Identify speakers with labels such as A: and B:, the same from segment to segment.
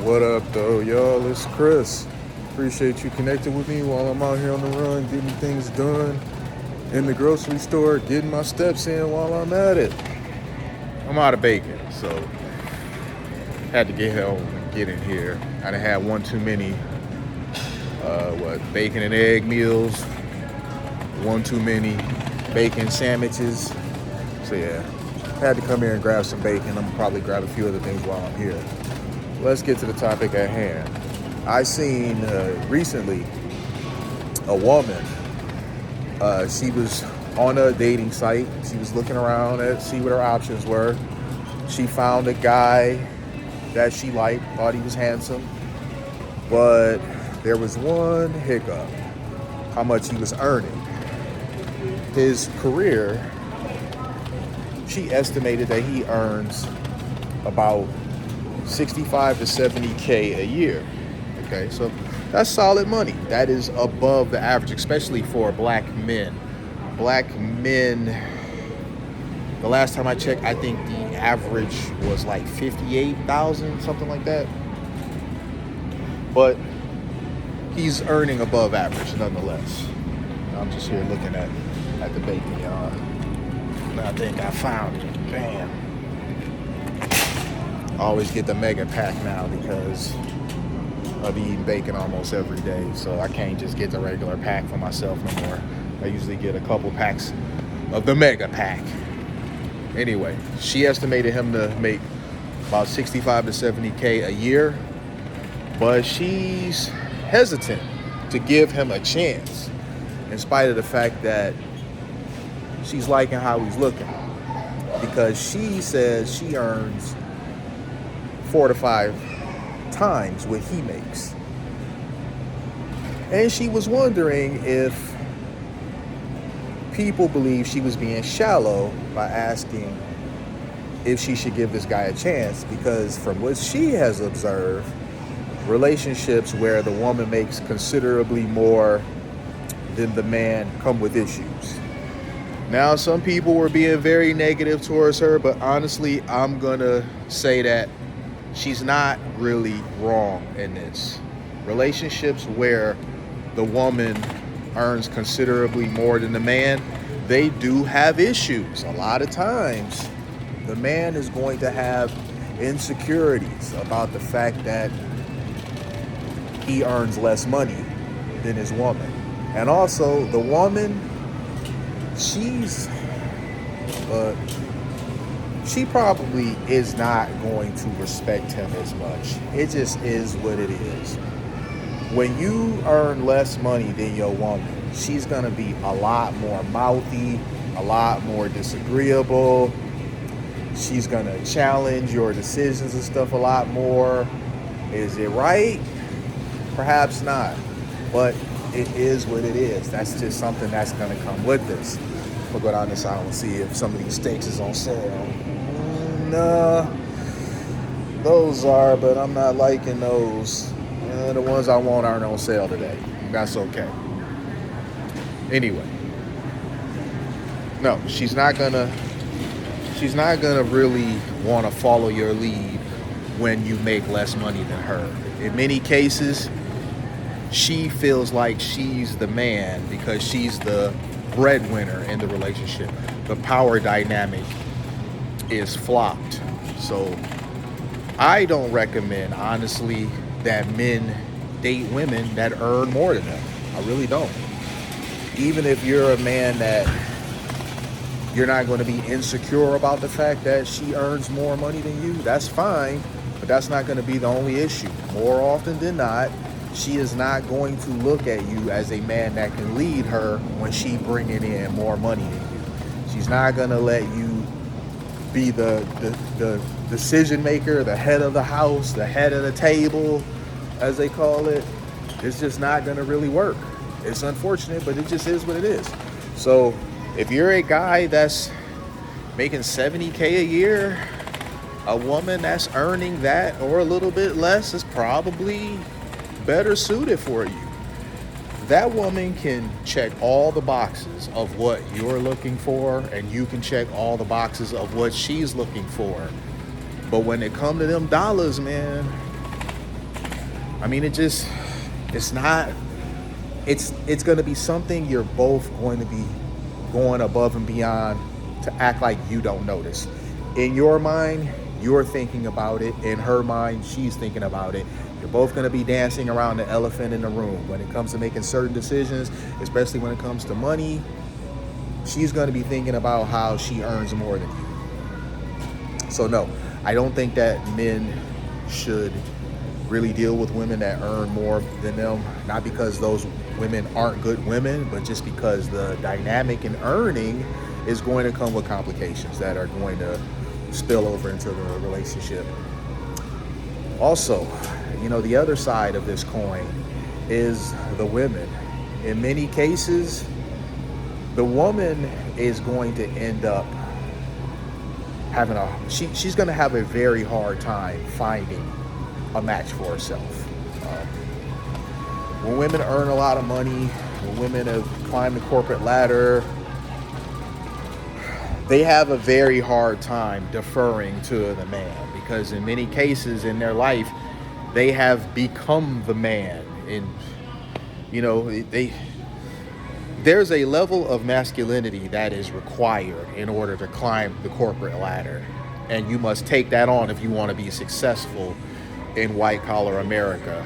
A: What up, though, y'all? It's Chris. Appreciate you connecting with me while I'm out here on the run, getting things done in the grocery store, getting my steps in while I'm at it. I'm out of bacon, so had to get home and get in here. I done had one too many, bacon and egg meals, one too many bacon sandwiches. So yeah, had to come here and grab some bacon. I'm gonna probably grab a few other things while I'm here. Let's get to the topic at hand. I seen recently a woman. She was on a dating site. She was looking around to see what her options were. She found a guy that she liked, thought he was handsome, but there was one hiccup: how much he was earning. His career, she estimated that he earns about 65 to 70K a year. Okay, so that's solid money. That is above the average, especially for black men. Black men, the last time I checked, I think the average was like 58,000, something like that. But he's earning above average nonetheless. I'm just here looking at the bacon, y'all. I think I found it. Bam. I always get the mega pack now because I be eating bacon almost every day, so I can't just get the regular pack for myself no more. I usually get a couple packs of the mega pack. Anyway, she estimated him to make about 65 to 70K a year, but she's hesitant to give him a chance in spite of the fact that she's liking how he's looking, because she says she earns 4 to 5 times what he makes. And she was wondering if people believe she was being shallow by asking if she should give this guy a chance, because from what she has observed, relationships where the woman makes considerably more than the man come with issues. Now, some people were being very negative towards her, but honestly, I'm gonna say that she's not really wrong in this. Relationships where the woman earns considerably more than the man, they do have issues. A lot of times, the man is going to have insecurities about the fact that he earns less money than his woman. And also, the woman, she probably is not going to respect him as much. It just is what it is. When you earn less money than your woman, she's gonna be a lot more mouthy, a lot more disagreeable. She's gonna challenge your decisions and stuff a lot more. Is it right? Perhaps not. But it is what it is. That's just something that's gonna come with this. We'll go down this aisle and see if some of these steaks is on sale. No, those are, but I'm not liking those. The ones I want aren't on sale today. That's okay. Anyway, no, she's not gonna really want to follow your lead when you make less money than her. In many cases, she feels like she's the man because she's the breadwinner in the relationship. The power dynamic is flopped. So I don't recommend, honestly, that men date women that earn more than them. I really don't. Even if you're a man that you're not going to be insecure about the fact that she earns more money than you, that's fine, but that's not going to be the only issue. More often than not, she is not going to look at you as a man that can lead her when she bringing in more money than you. She's not going to let you be the decision maker, the head of the house, the head of the table, as they call it. It's just not going to really work. It's unfortunate, but it just is what it is. So if you're a guy that's making 70K a year, a woman that's earning that or a little bit less is probably better suited for you. That woman can check all the boxes of what you're looking for, and you can check all the boxes of what she's looking for. But when it comes to them dollars, man, I mean, it's not, it's going to be something you're both going to be going above and beyond to act like you don't notice. In your mind, you're thinking about it. In her mind, she's thinking about it. You're both going to be dancing around the elephant in the room. When it comes to making certain decisions, especially when it comes to money, she's going to be thinking about how she earns more than you. So no, I don't think that men should really deal with women that earn more than them. Not because those women aren't good women, but just because the dynamic in earning is going to come with complications that are going to spill over into the relationship. Also, the other side of this coin is the women. In many cases, the woman is going to end up having she's going to have a very hard time finding a match for herself. When women earn a lot of money, when women have climbed the corporate ladder, they have a very hard time deferring to the man, because in many cases in their life, they have become the man. And, there's a level of masculinity that is required in order to climb the corporate ladder. And you must take that on if you want to be successful in white collar America.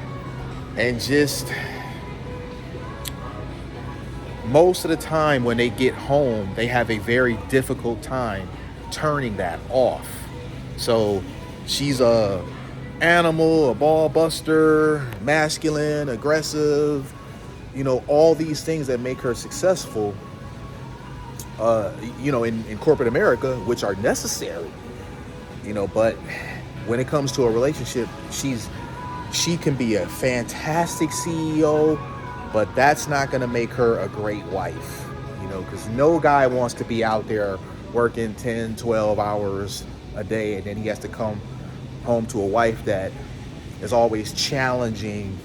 A: And just most of the time when they get home, they have a very difficult time turning that off. So she's a animal, a ball buster, masculine, aggressive, all these things that make her successful, in corporate America, which are necessary, but when it comes to a relationship, she can be a fantastic CEO, but that's not going to make her a great wife, because no guy wants to be out there working 10, 12 hours a day, and then he has to come home to a wife that is always challenging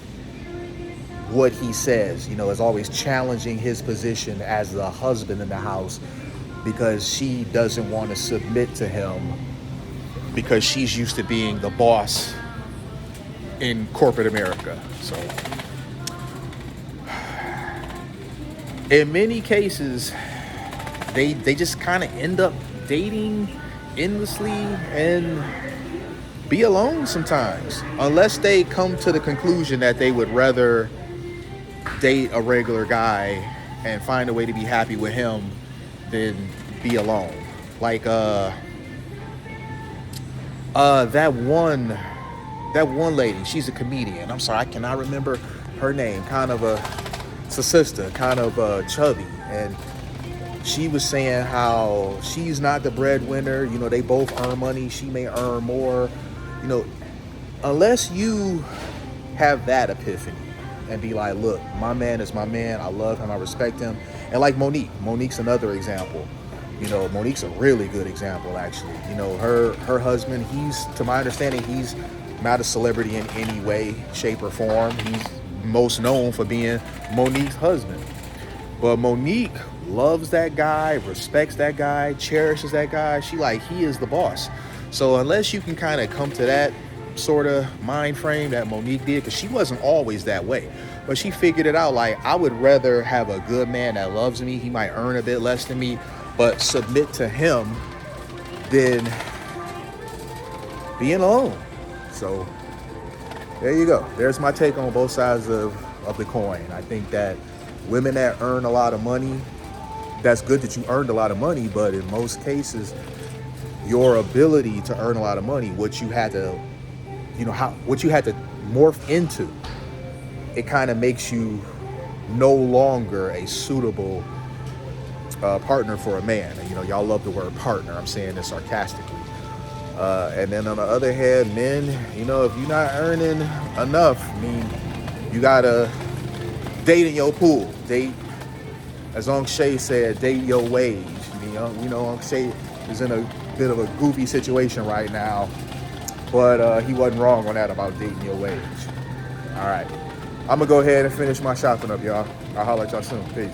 A: what he says, is always challenging his position as the husband in the house, because she doesn't want to submit to him because she's used to being the boss in corporate America. So in many cases, they just kind of end up dating endlessly and be alone sometimes, unless they come to the conclusion that they would rather date a regular guy and find a way to be happy with him than be alone. Like that one lady, she's a comedian. I'm sorry, I cannot remember her name. It's a sister, chubby, and she was saying how she's not the breadwinner. They both earn money. She may earn more. Unless you have that epiphany and be like, look, my man is my man. I love him. I respect him. And like Monique's another example. Monique's a really good example, actually. Her husband, to my understanding, he's not a celebrity in any way, shape, or form. He's most known for being Monique's husband. But Monique loves that guy, respects that guy, cherishes that guy. He is the boss. So unless you can kind of come to that sort of mind frame that Monique did, because she wasn't always that way, but she figured it out. I would rather have a good man that loves me. He might earn a bit less than me, but submit to him than being alone. So there you go. There's my take on both sides of the coin. I think that women that earn a lot of money, that's good that you earned a lot of money, but in most cases, your ability to earn a lot of money, what you had to morph into, it kind of makes you no longer a suitable partner for a man. And y'all love the word partner. I'm saying this sarcastically. And then on the other hand, men, if you're not earning enough, you gotta date in your pool. Date, as Uncle Shay said, date your wage. Uncle Shay is in a bit of a goofy situation right now, but he wasn't wrong on that about dating your wage. All right, I'm gonna go ahead and finish my shopping up, y'all. I'll holler at y'all soon. Peace.